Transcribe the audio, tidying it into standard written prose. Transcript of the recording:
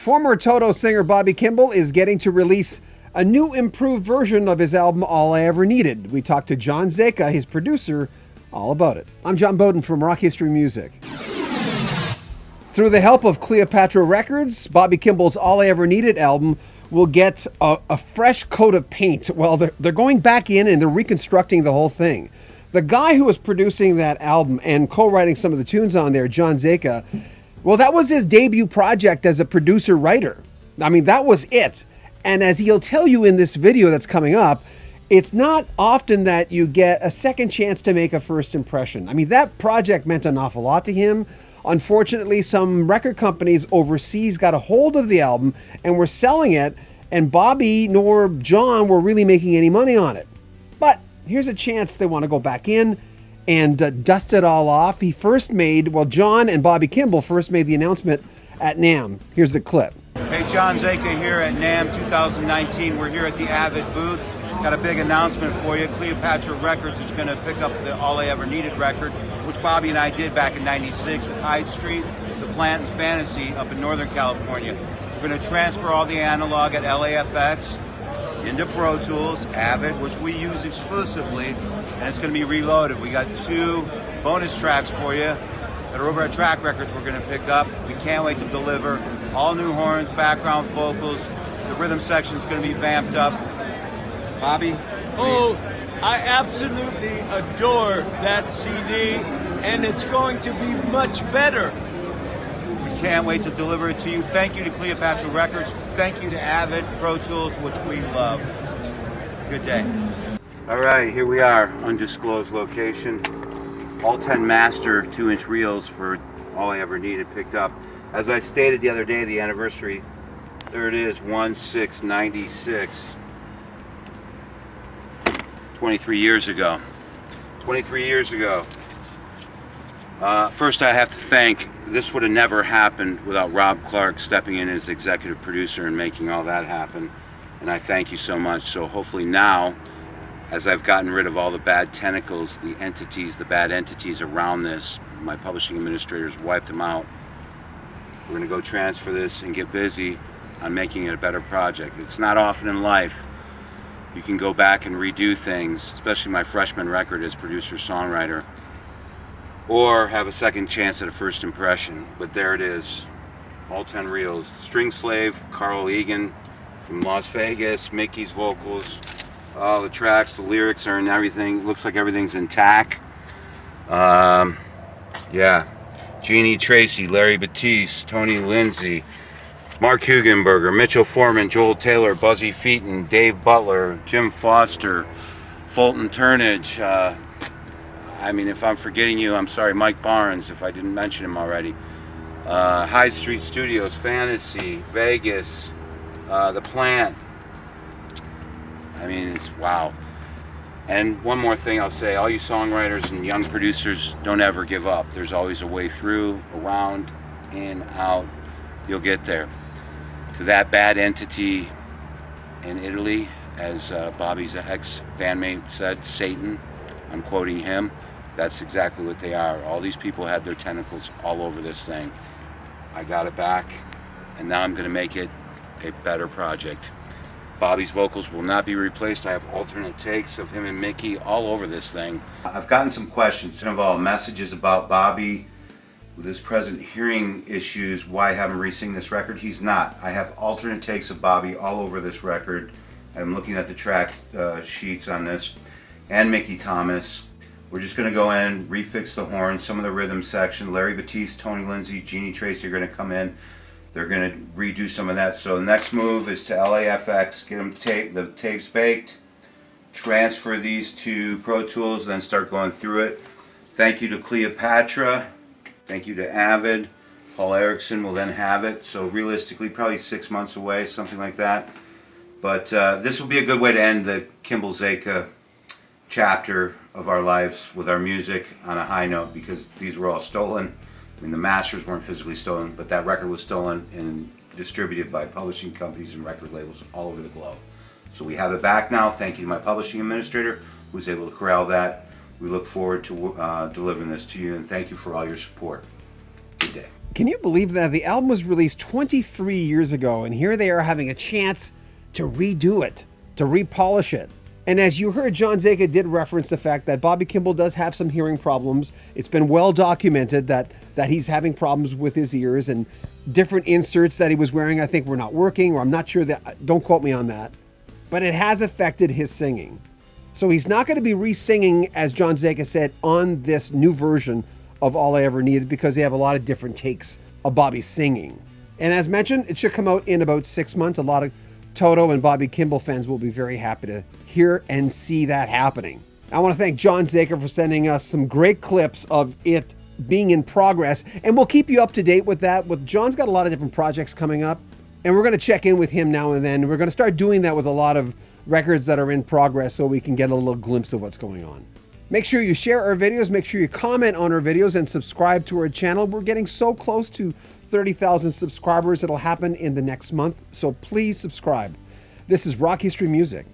Former Toto singer Bobby Kimball is getting to release a new improved version of his album All I Ever Needed. We talked to John Zaika, his producer, all about it. I'm John Beaudin from Rock History Music. Through the help of Cleopatra Records, Bobby Kimball's All I Ever Needed album will get a fresh coat of paint. Well, they're going back in and they're reconstructing the whole thing. The guy who was producing that album and co-writing some of the tunes on there, John Zaika, well, that was his debut project as a producer-writer. I mean, that was it. And as he'll tell you in this video that's coming up, it's not often that you get a second chance to make a first impression. I mean, that project meant an awful lot to him. Unfortunately, some record companies overseas got a hold of the album and were selling it, and Bobby nor John were really making any money on it. But here's a chance they want to go back in and dust it all off. John and Bobby Kimball first made the announcement at NAMM. Here's the clip. Hey, John Zaika here at NAMM 2019. We're here at the Avid booth. Got a big announcement for you. Cleopatra Records is going to pick up the All I Ever Needed record, which Bobby and I did back in '96 at Hyde Street, the Plant and Fantasy up in Northern California. We're going to transfer all the analog at LAFX into Pro Tools, Avid, which we use exclusively, and it's going to be reloaded. We got 2 bonus tracks for you that are over at Track Records we're going to pick up. We can't wait to deliver. All new horns, background vocals. The rhythm section is going to be vamped up. Bobby? Oh, I absolutely adore that CD, and it's going to be much better. We can't wait to deliver it to you. Thank you to Cleopatra Records. Thank you to Avid, Pro Tools, which we love. Good day. All right, here we are, undisclosed location. All 10 master 2-inch reels for All I Ever Needed picked up. As I stated the other day, the anniversary, there it is, 1/6/96. 23 years ago. 23 years ago. First, I have to thank, this would have never happened without Rob Clark stepping in as executive producer and making all that happen. And I thank you so much. So hopefully now, as I've gotten rid of all the bad tentacles, the bad entities around this, my publishing administrators wiped them out. We're going to go transfer this and get busy on making it a better project. It's not often in life you can go back and redo things, especially my freshman record as producer-songwriter, or have a second chance at a first impression. But there it is, all 10 reels. String Slave, Carl Egan from Las Vegas, Mickey's vocals, all the tracks, the lyrics are in everything. Looks like everything's intact. Yeah. Jeannie Tracy, Larry Batiste, Tony Lindsay, Mark Hugenberger, Mitchell Foreman, Joel Taylor, Buzzy Featon, Dave Butler, Jim Foster, Fulton Turnage. I mean, if I'm forgetting you, I'm sorry. Mike Barnes, if I didn't mention him already. Hyde Street Studios, Fantasy, Vegas, The Plant. I mean, it's wow. And one more thing I'll say, all you songwriters and young producers, don't ever give up. There's always a way through, around, in, out. You'll get there. To that bad entity in Italy, as Bobby's ex-bandmate said, Satan, I'm quoting him, that's exactly what they are. All these people had their tentacles all over this thing. I got it back, and now I'm going to make it a better project. Bobby's vocals will not be replaced. I have alternate takes of him and Mickey all over this thing. I've gotten some questions, some of all messages about Bobby with his present hearing issues. Why haven't we re-sing this record? He's not. I have alternate takes of Bobby all over this record. I'm looking at the track sheets on this, and Mickey Thomas. We're just going to go in, refix the horns, some of the rhythm section. Larry Batiste, Tony Lindsay, Jeannie Tracy are going to come in. They're going to redo some of that. So the next move is to LAFX, get them the tapes baked, transfer these to Pro Tools, then start going through it. Thank you to Cleopatra. Thank you to Avid. Paul Erickson will then have it. So realistically, probably 6 months away, something like that. But this will be a good way to end the Kimball Zaika chapter of our lives with our music on a high note, because these were all stolen. I mean, the masters weren't physically stolen, but that record was stolen and distributed by publishing companies and record labels all over the globe. So we have it back now. Thank you to my publishing administrator who was able to corral that. We look forward to delivering this to you, and thank you for all your support. Good day. Can you believe that the album was released 23 years ago, and here they are having a chance to redo it, to repolish it? And as you heard, John Zaika did reference the fact that Bobby Kimball does have some hearing problems. It's been well documented that he's having problems with his ears, and different inserts that he was wearing, I think, were not working, or I'm not sure that, don't quote me on that. But it has affected his singing. So he's not going to be re-singing, as John Zaika said, on this new version of All I Ever Needed, because they have a lot of different takes of Bobby singing. And as mentioned, it should come out in about 6 months. A lot of Toto and Bobby Kimball fans will be very happy to hear and see that happening. I want to thank John Zaika for sending us some great clips of it being in progress, and we'll keep you up to date with that. John's got a lot of different projects coming up, and we're going to check in with him now and then. We're going to start doing that with a lot of records that are in progress so we can get a little glimpse of what's going on. Make sure you share our videos, make sure you comment on our videos, and subscribe to our channel. We're getting so close to 30,000 subscribers. It'll happen in the next month, so please subscribe. This is Rock History Music.